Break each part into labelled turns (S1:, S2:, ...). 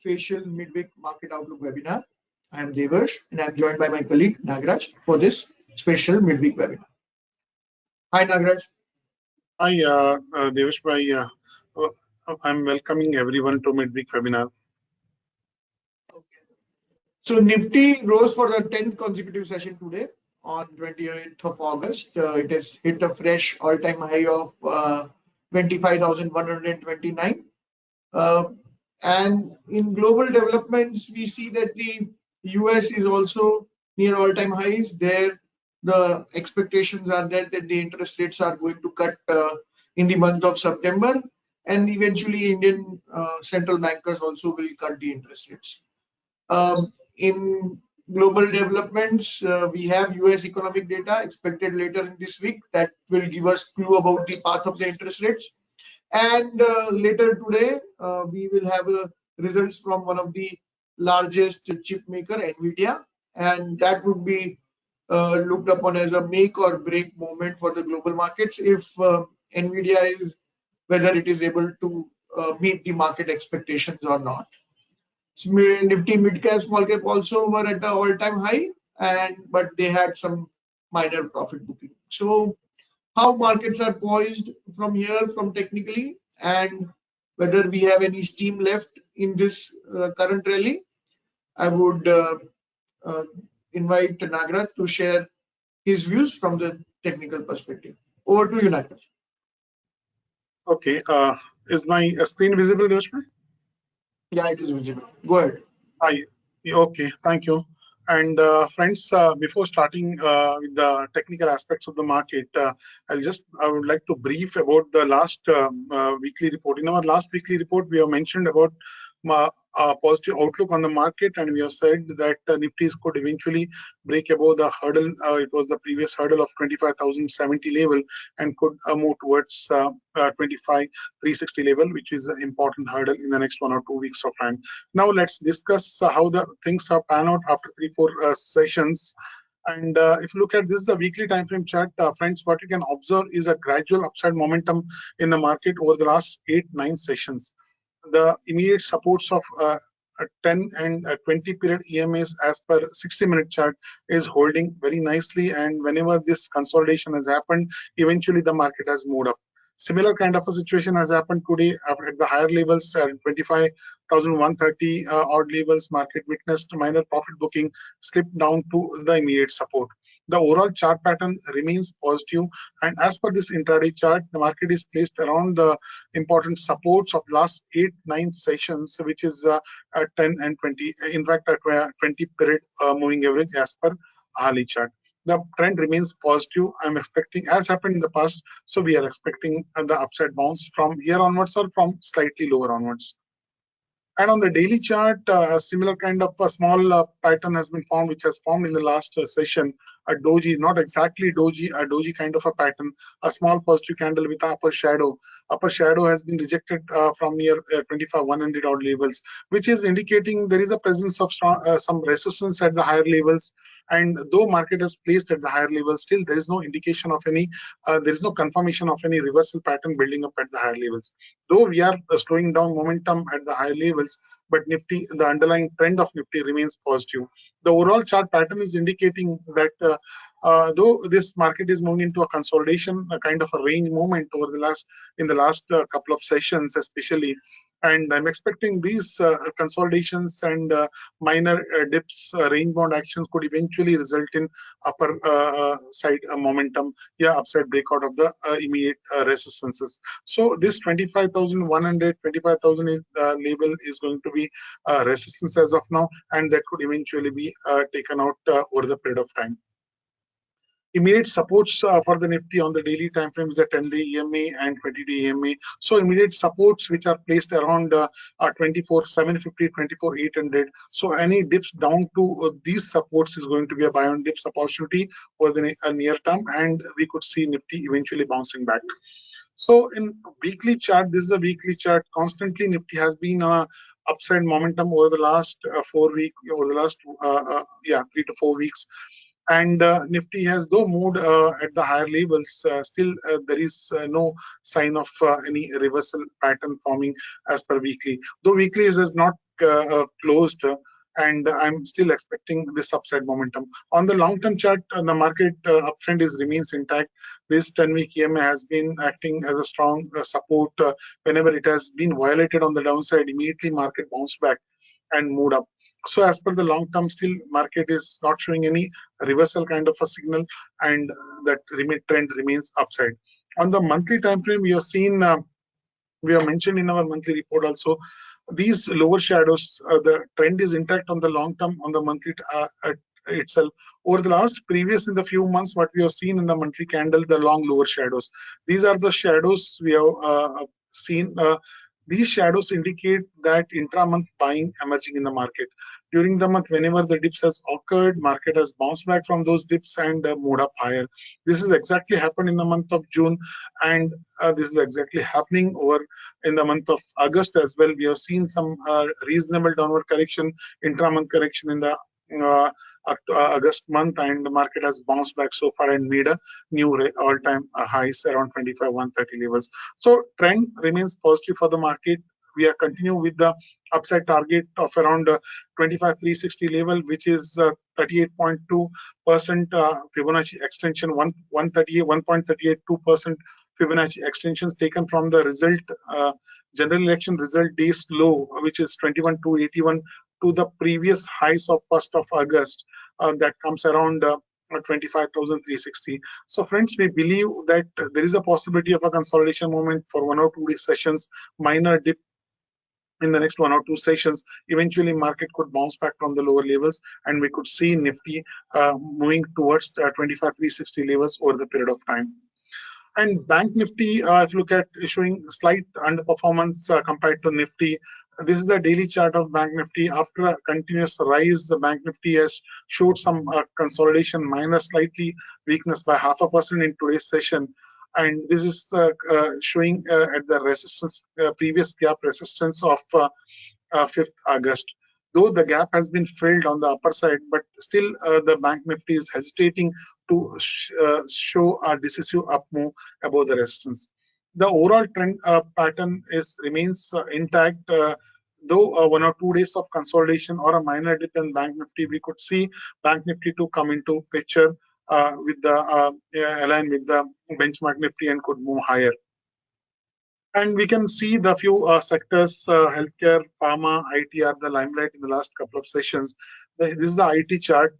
S1: special midweek market outlook webinar. I am Devarsh and I am joined by my colleague Nagaraj for this special midweek webinar. Hi Nagaraj.
S2: Hi Devarsh bhai, I'm welcoming everyone to Midweek webinar.
S1: Okay. So Nifty rose for the 10th consecutive session today on 28th of August. It has hit a fresh all-time high of 25,129. And in global developments, we see that the US is also near all-time highs. There, the expectations are that the interest rates are going to cut in the month of September, and eventually Indian central bankers also will cut the interest rates. In global developments, we have US economic data expected later in this week that will give us clue about the path of the interest rates. And later today, we will have results from one of the largest chip maker, NVIDIA, and that would be looked upon as a make or break moment for the global markets if NVIDIA is whether it is able to meet the market expectations or not. Nifty mid cap, small cap also were at the all-time high, but they had some minor profit booking. So how markets are poised from here, from technically, and whether we have any steam left in this current rally. I would invite Nagaraj to share his views from the technical perspective. Over to you, Nagaraj.
S2: Okay, is my screen visible, Devarsh bhai?
S1: Yeah, it is visible. Go ahead.
S2: Hi. Okay, thank you. And friends, before starting with the technical aspects of the market, I would like to brief about the last weekly report. In our last weekly report, we have mentioned about positive outlook on the market, and we have said that Nifty could eventually break above the hurdle. It was the previous hurdle of 25,070 level and could move towards 25,360 level, which is an important hurdle in the next 1 or 2 weeks of time. Now let's discuss how the things have panned out after 3-4 sessions. And if you look at this, the weekly time frame chart, friends, what you can observe is a gradual upside momentum in the market over the last 8-9 sessions. The immediate supports of 10 and 20 period EMAs as per 60-minute chart is holding very nicely, and whenever this consolidation has happened, eventually the market has moved up. Similar kind of a situation has happened today at the higher levels, 25,130 odd levels. Market witnessed minor profit booking, slipped down to the immediate support. The overall chart pattern remains positive, and as per this intraday chart, the market is placed around the important supports of last 8-9 sessions, which is 10 and 20. In fact, 20 period moving average as per hourly chart. The trend remains positive. I'm expecting, as happened in the past, so we are expecting the upside bounce from here onwards or from slightly lower onwards. And on the daily chart, a similar kind of a small pattern has been formed, which has formed in the last session. A doji, not exactly doji, a doji kind of a pattern, a small positive candle with upper shadow. Upper shadow has been rejected from near 25,100 odd levels, which is indicating there is a presence of some resistance at the higher levels. And though market is placed at the higher levels, still there is no indication of any, there is no confirmation of any reversal pattern building up at the higher levels. Though we are slowing down momentum at the higher levels, but Nifty, the underlying trend of Nifty remains positive. The overall chart pattern is indicating that though this market is moving into a consolidation, a kind of a range movement over the last couple of sessions, especially. And I'm expecting these consolidations and minor dips, range bound actions could eventually result in upper side momentum, upside breakout of the immediate resistances. So this 25,100, 25,000 level is going to be resistance as of now, and that could eventually be taken out over the period of time. Immediate supports for the Nifty on the daily time frame is the 10-day EMA and 20-day EMA. So immediate supports which are placed around 24,750, 24,800. So any dips down to these supports is going to be a buy on dips opportunity for the near term, and we could see Nifty eventually bouncing back. So in weekly chart, this is a weekly chart. Constantly Nifty has been upside momentum over the last 4 weeks, over the last 3 to 4 weeks. And Nifty has though moved at the higher levels, still there is no sign of any reversal pattern forming as per weekly. Though weekly has not closed, and I'm still expecting this upside momentum. On the long-term chart, the market uptrend remains intact. This 10-week EMA has been acting as a strong support. Whenever it has been violated on the downside, immediately market bounced back and moved up. So as per the long term, still market is not showing any reversal kind of a signal, and that trend remains upside. On the monthly time frame, we have seen, we have mentioned in our monthly report also, these lower shadows, the trend is intact on the long term on the monthly itself. Over the last previous in the few months, what we have seen in the monthly candle, the long lower shadows. These are the shadows we have seen. These shadows indicate that intra-month buying emerging in the market. During the month, whenever the dips has occurred, market has bounced back from those dips and moved up higher. This is exactly happened in the month of June, and this is exactly happening over in the month of August as well. We have seen some reasonable downward correction, intra-month correction in the August month, and the market has bounced back so far and made a new all-time highs around 25,130 levels. So trend remains positive for the market. We are continue with the upside target of around 25,360 level, which is 38.2% Fibonacci extension, 1.382% Fibonacci extensions taken from the result general election result days low, which is 21,281 to the previous highs of 1st of August. That comes around 25,360. So friends, we believe that there is a possibility of a consolidation moment for 1 or 2 day sessions, minor dip in the next 1 or 2 sessions. Eventually market could bounce back from the lower levels, and we could see Nifty moving towards 25,360 levels over the period of time. And Bank Nifty, if you look at showing slight underperformance compared to Nifty, this is the daily chart of Bank Nifty. After a continuous rise, the Bank Nifty has showed some consolidation, minus slightly weakness by 0.5% in today's session. And this is showing at the resistance, previous gap resistance of 5th August. Though the gap has been filled on the upper side, but still the Bank Nifty is hesitating to show a decisive up move above the resistance. The overall trend pattern remains intact. Though 1 or 2 days of consolidation or a minor dip in Bank Nifty, we could see Bank Nifty to come into picture with the align with the benchmark Nifty and could move higher. And we can see the few sectors, healthcare, pharma, IT are the limelight in the last couple of sessions. This is the IT chart.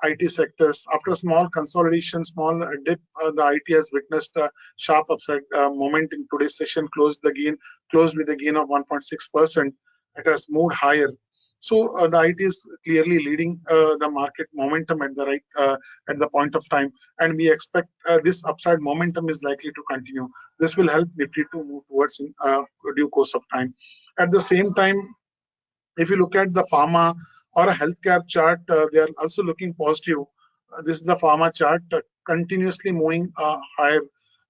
S2: IT sectors, after a small consolidation, small dip, the IT has witnessed a sharp upside moment in today's session, closed with a gain of 1.6%. It has moved higher. So the IT is clearly leading the market momentum at the right at the point of time, and we expect this upside momentum is likely to continue. This will help Nifty to move towards in due course of time. At the same time, if you look at the pharma or a healthcare chart, they are also looking positive. This is the pharma chart, continuously moving higher,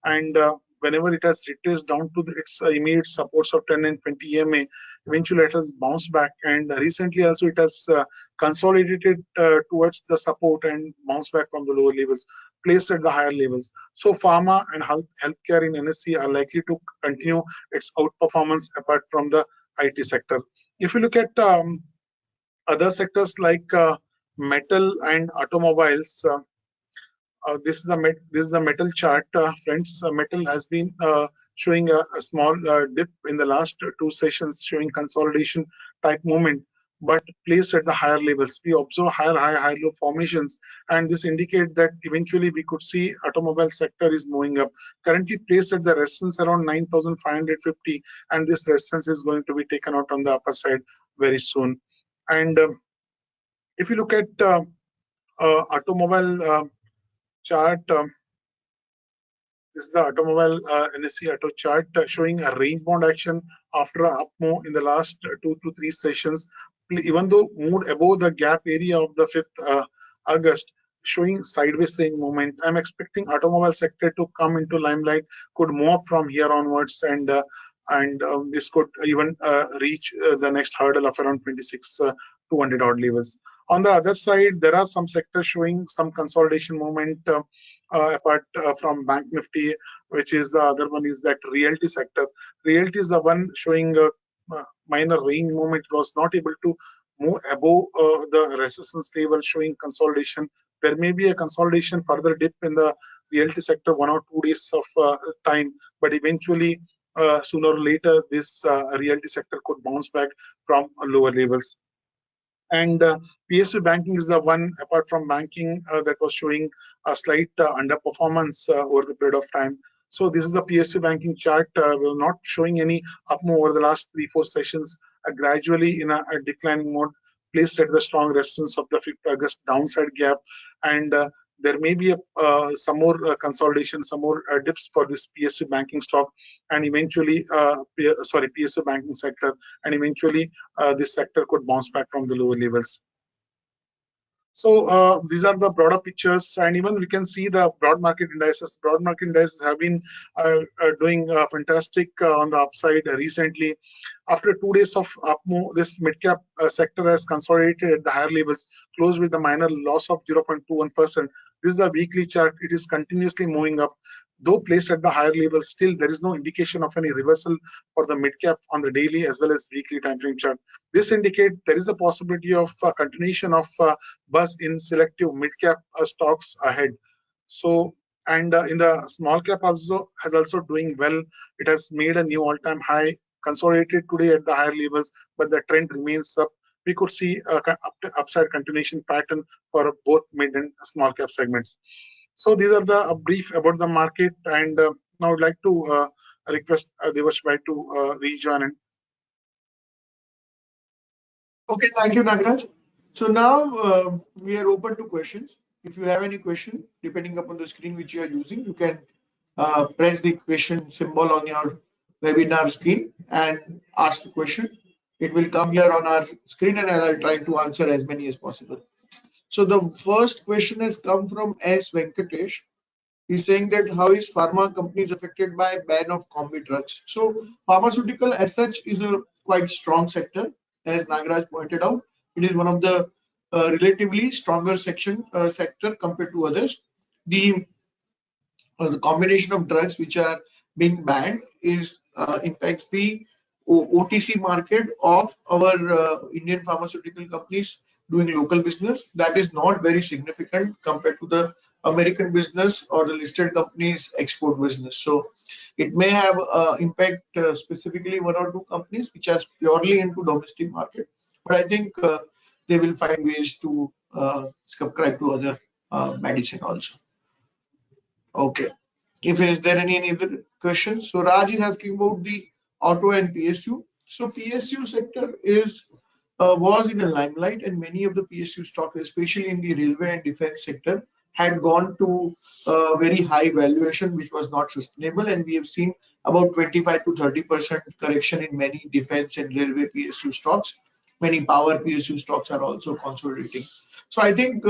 S2: and whenever it has retraced down to its immediate supports of 10 and 20 EMA, eventually it has bounced back, and recently also it has consolidated towards the support and bounced back from the lower levels, placed at the higher levels. So pharma and healthcare in NSE are likely to continue its outperformance apart from the IT sector. If you look at other sectors like metal and automobiles, this is the metal chart, friends. Metal has been showing a small dip in the last 2 sessions, showing consolidation type movement, but placed at the higher levels. We observe higher high, high low formations, and this indicates that eventually we could see automobile sector is moving up. Currently placed at the resistance around 9,550, and this resistance is going to be taken out on the upper side very soon. And if you look at automobile chart, this is the automobile NSE auto chart showing a range bound action after a up move in the last 2 to 3 sessions. Even though moved above the gap area of the 5th August, showing sideways range movement. I'm expecting automobile sector to come into limelight, could move from here onwards, and this could even reach the next hurdle of around 26,200 odd levels. On the other side, there are some sectors showing some consolidation movement apart from Bank Nifty, which is the other one is that realty sector. Realty is the one showing minor range movement. It was not able to move above the resistance level, showing consolidation. There may be a consolidation further dip in the realty sector 1 or 2 days of time, but eventually sooner or later this realty sector could bounce back from lower levels. And PSU banking is the one, apart from banking, that was showing a slight underperformance over the period of time. So this is the PSU banking chart. We're not showing any up move over the last 3-4 sessions, gradually in a declining mode, placed at the strong resistance of the 5th August downside gap. And there may be some more consolidation, some more dips for this PSU banking stock, and eventually, PSU banking sector, and eventually this sector could bounce back from the lower levels. So these are the broader pictures, and even we can see the broad market indices. Broad market indices have been doing fantastic on the upside recently. After 2 days of up move, this mid cap sector has consolidated at the higher levels, closed with a minor loss of 0.21%. This is a weekly chart. It is continuously moving up. Though placed at the higher levels, still there is no indication of any reversal for the mid cap on the daily as well as weekly time frame chart. This indicates there is a possibility of continuation of buzz in selective mid cap stocks ahead. So, and in the small cap also has also doing well. It has made a new all-time high, consolidated today at the higher levels, but the trend remains up. We could see a upside continuation pattern for both mid and small cap segments. So these are the brief about the market, and now I would like to request Devarsh to rejoin.
S1: Okay, thank you, Nagaraj. So now we are open to questions. If you have any question, depending upon the screen which you are using, you can press the question symbol on your webinar screen and ask the question. It will come here on our screen, and I'll try to answer as many as possible. So the first question has come from S. Venkatesh. He's saying that how is pharma companies affected by ban of combi drugs? So pharmaceutical as such is a quite strong sector, as Nagaraj pointed out. It is one of the relatively stronger sector compared to others. The combination of drugs which are being banned is impacts the OTC market of our Indian pharmaceutical companies doing local business. That is not very significant compared to the American business or the listed companies export business. So it may have impact specifically 1 or 2 companies which are purely into domestic market, but I think they will find ways to subscribe to other medicine also. Okay. If is there any other questions? So Raj is asking about the auto and PSU. So PSU sector is was in a limelight, and many of the PSU stocks, especially in the railway and defense sector, had gone to very high valuation, which was not sustainable, and we have seen about 25 to 30% correction in many defense and railway PSU stocks. Many power PSU stocks are also consolidating. So I think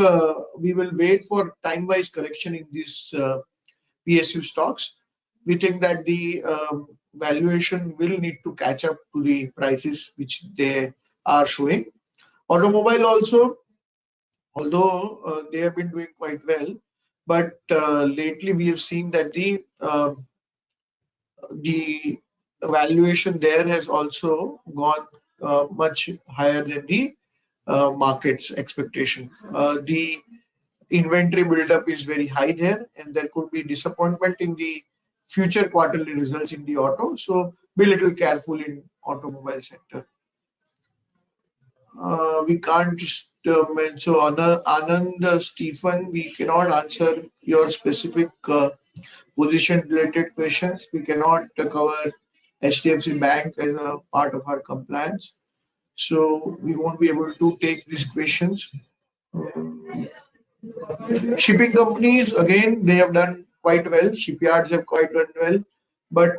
S1: we will wait for time-wise correction in these PSU stocks. We think that the valuation will need to catch up to the prices which they are showing. Automobile also, although they have been doing quite well, but lately we have seen that the valuation there has also gone much higher than the market's expectation. The inventory buildup is very high there, and there could be disappointment in the future quarterly results in the auto. So be a little careful in automobile sector. We can't so Anand Stephen, we cannot answer your specific position related questions. We cannot cover HDFC Bank as a part of our compliance, so we won't be able to take these questions. Shipping companies, again, they have done quite well. Shipyards have quite done well, but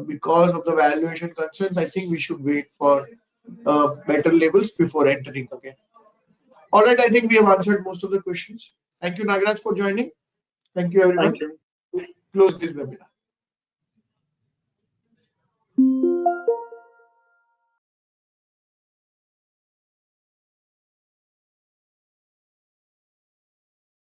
S1: because of the valuation concerns, I think we should wait for better levels before entering again. All right, I think we have answered most of the questions. Thank you, Nagaraj, for joining. Thank you, everyone.
S2: Thank you.
S1: Close this webinar.